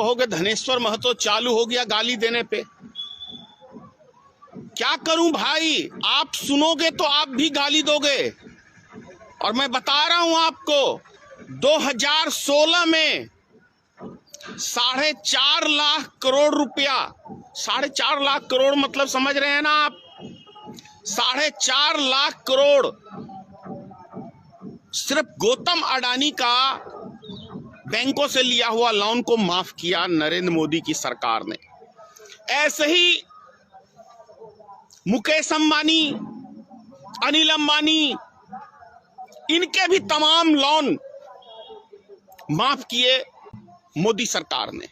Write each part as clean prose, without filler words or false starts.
कहोगे धनेश्वर महतो चालू हो गया गाली देने पे। क्या करूं भाई, आप सुनोगे तो आप भी गाली दोगे। और मैं बता रहा हूं आपको, 2016 में 4.5 लाख करोड़ रुपया, 4.5 लाख करोड़ मतलब समझ रहे हैं ना आप, 4.5 लाख करोड़ सिर्फ गौतम अडानी का बैंकों से लिया हुआ लोन को माफ किया नरेंद्र मोदी की सरकार ने। ऐसे ही मुकेश अंबानी, अनिल अंबानी, इनके भी तमाम लोन माफ किए मोदी सरकार ने।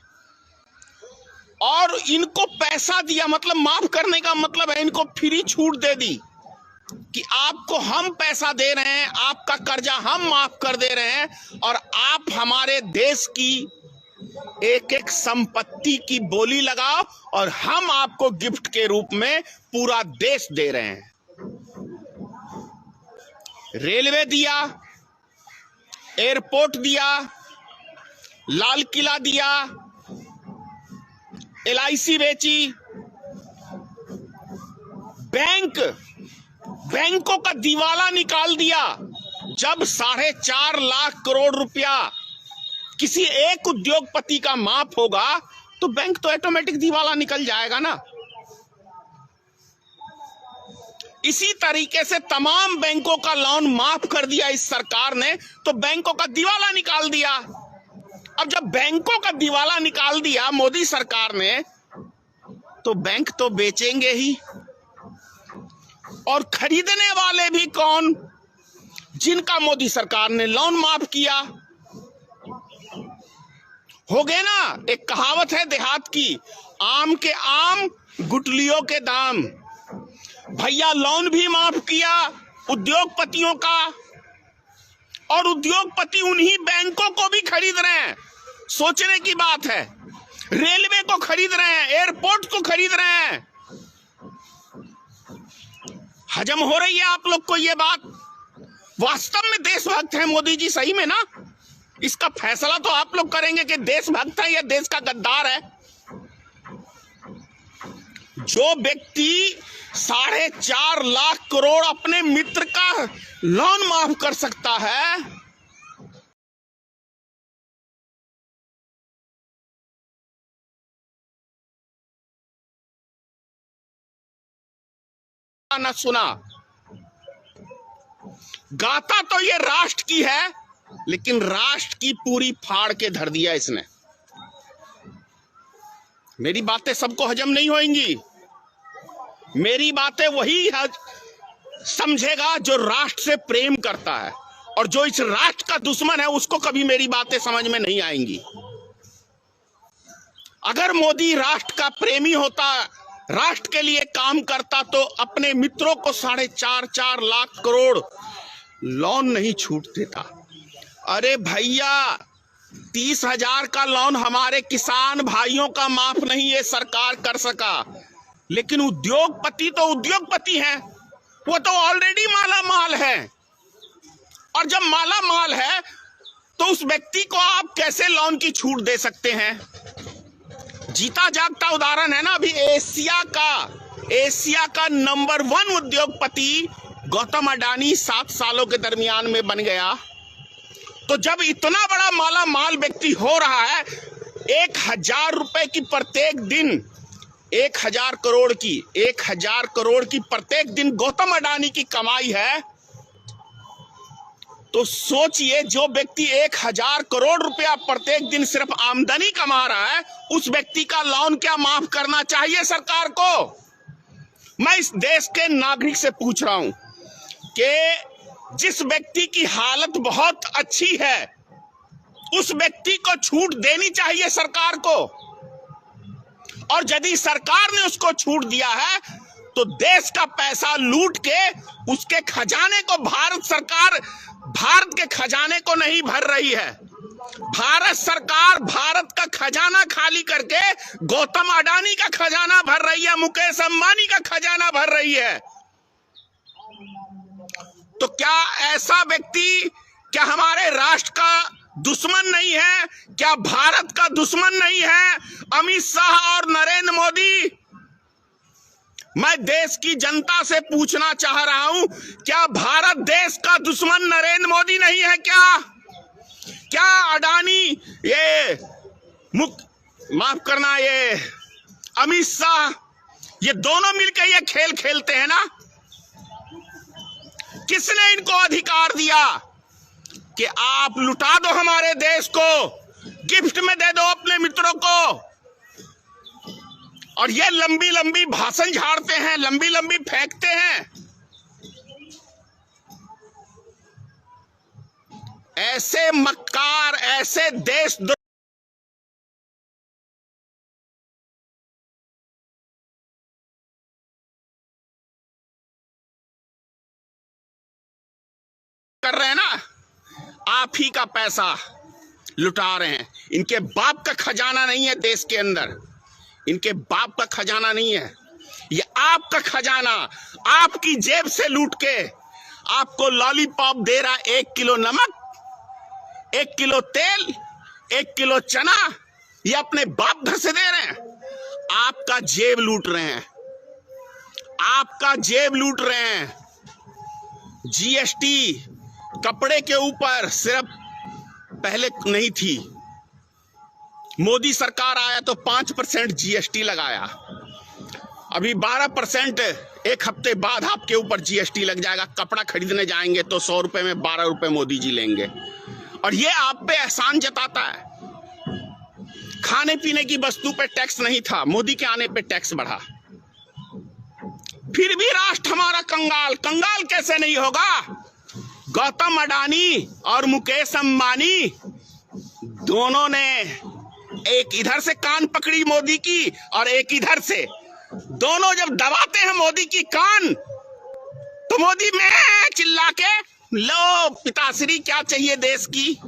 और इनको पैसा दिया, मतलब माफ करने का मतलब है इनको फ्री छूट दे दी कि आपको हम पैसा दे रहे हैं, आपका कर्जा हम माफ कर दे रहे हैं, और आप हमारे देश की एक एक संपत्ति की बोली लगाओ और हम आपको गिफ्ट के रूप में पूरा देश दे रहे हैं। रेलवे दिया, एयरपोर्ट दिया, लाल किला दिया, LIC बेची, बैंकों का दिवाला निकाल दिया। जब 4.5 लाख करोड़ रुपया किसी एक उद्योगपति का माफ होगा तो बैंक तो ऑटोमेटिक दिवाला निकल जाएगा ना। इसी तरीके से तमाम बैंकों का लोन माफ कर दिया इस सरकार ने, तो बैंकों का दिवाला निकाल दिया। अब जब बैंकों का दिवाला निकाल दिया मोदी सरकार ने, तो बैंक तो बेचेंगे ही, और खरीदने वाले भी कौन? जिनका मोदी सरकार ने लोन माफ किया। हो गए ना, एक कहावत है देहात की, आम के आम गुठलियों के दाम। भैया लोन भी माफ किया उद्योगपतियों का, और उद्योगपति उन्हीं बैंकों को भी खरीद रहे हैं। सोचने की बात है, रेलवे को खरीद रहे हैं, एयरपोर्ट को खरीद रहे हैं। हजम हो रही है आप लोग को ये बात? वास्तव में देशभक्त है मोदी जी, सही में ना? इसका फैसला तो आप लोग करेंगे कि देशभक्त है या देश का गद्दार है। जो व्यक्ति 4.5 लाख करोड़ अपने मित्र का लोन माफ कर सकता है, ना सुना। गाता तो ये राष्ट्र की है, लेकिन राष्ट्र की पूरी फाड़ के धर दिया इसने। मेरी बातें सबको हजम नहीं होंगी। मेरी बातें वही समझेगा जो राष्ट्र से प्रेम करता है, और जो इस राष्ट्र का दुश्मन है उसको कभी मेरी बातें समझ में नहीं आएंगी। अगर मोदी राष्ट्र का प्रेमी होता, राष्ट्र के लिए काम करता, तो अपने मित्रों को 4.5 लाख करोड़ लोन नहीं छूट देता। अरे भैया, 30,000 का लोन हमारे किसान भाइयों का माफ नहीं ये सरकार कर सका, लेकिन उद्योगपति तो उद्योगपति हैं, वो तो ऑलरेडी माला माल है। और जब माला माल है तो उस व्यक्ति को आप कैसे लोन की छूट दे सकते हैं? जीता जागता उदाहरण है ना, अभी एशिया का नंबर 1 उद्योगपति गौतम अडानी 7 सालों के दरमियान में बन गया। तो जब इतना बड़ा माला माल व्यक्ति हो रहा है, 1,000 रुपए की प्रत्येक दिन, 1,000 करोड़ की प्रत्येक दिन गौतम अडानी की कमाई है, तो सोचिए जो व्यक्ति 1,000 करोड़ रुपया प्रत्येक दिन सिर्फ आमदनी कमा रहा है, उस व्यक्ति का लोन क्या माफ करना चाहिए सरकार को? मैं इस देश के नागरिक से पूछ रहा हूं कि जिस व्यक्ति की हालत बहुत अच्छी है, उस व्यक्ति को छूट देनी चाहिए सरकार को। और यदि सरकार ने उसको छूट दिया है तो देश का पैसा लूट के उसके खजाने को भारत के खजाने को नहीं भर रही है। भारत सरकार भारत का खजाना खाली करके गौतम अडानी का खजाना भर रही है, मुकेश अंबानी का खजाना भर रही है। तो क्या ऐसा व्यक्ति, क्या हमारे राष्ट्र का दुश्मन नहीं है? क्या भारत का दुश्मन नहीं है अमित शाह और नरेंद्र मोदी? मैं देश की जनता से पूछना चाह रहा हूं, क्या भारत देश का दुश्मन नरेंद्र मोदी नहीं है? क्या अडानी, ये माफ करना, ये अमित शाह, ये दोनों मिलकर ये खेल खेलते हैं ना? किसने इनको अधिकार दिया कि आप लुटा दो हमारे देश को, गिफ्ट में दे दो अपने मित्रों को? और ये लंबी लंबी भाषण झाड़ते हैं, लंबी लंबी फेंकते हैं। ऐसे मक्कार, ऐसे देश कर रहे हैं ना, आप ही का पैसा लुटा रहे हैं। इनके बाप का खजाना नहीं है देश के अंदर, इनके बाप का खजाना नहीं है, ये आपका खजाना, आपकी जेब से लूट के आपको लॉलीपॉप दे रहा। 1 किलो नमक, 1 किलो तेल, 1 किलो चना, ये अपने बाप घर से दे रहे हैं। आपका जेब लूट रहे हैं, आपका जेब लूट रहे हैं। जीएसटी कपड़े के ऊपर सिर्फ पहले नहीं थी, मोदी सरकार आया तो 5% जीएसटी लगाया, अभी 12% एक हफ्ते बाद आपके ऊपर जीएसटी लग जाएगा। कपड़ा खरीदने जाएंगे तो 100 रुपए में 12 रुपए मोदी जी लेंगे, और ये आप पे एहसान जताता है। खाने पीने की वस्तु पे टैक्स नहीं था, मोदी के आने पे टैक्स बढ़ा। फिर भी राष्ट्र हमारा कंगाल। कंगाल कैसे नहीं होगा? गौतम अडानी और मुकेश अंबानी दोनों ने एक इधर से कान पकड़ी मोदी की और एक इधर से, दोनों जब दबाते हैं मोदी की कान तो मोदी में चिल्ला के, लो पिताश्री क्या चाहिए देश की,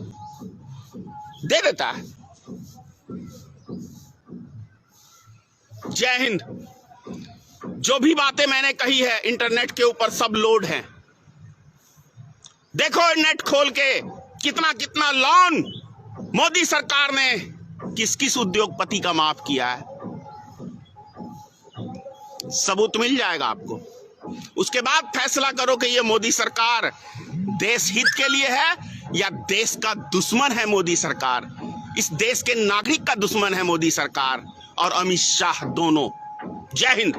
दे देता है। जय हिंद। जो भी बातें मैंने कही है इंटरनेट के ऊपर सब लोड है, देखो नेट खोल के कितना कितना लोन मोदी सरकार ने किस किस उद्योगपति का माफ किया है, सबूत मिल जाएगा आपको। उसके बाद फैसला करो कि ये मोदी सरकार देश हित के लिए है या देश का दुश्मन है मोदी सरकार। इस देश के नागरिक का दुश्मन है मोदी सरकार और अमित शाह दोनों। जय हिंद।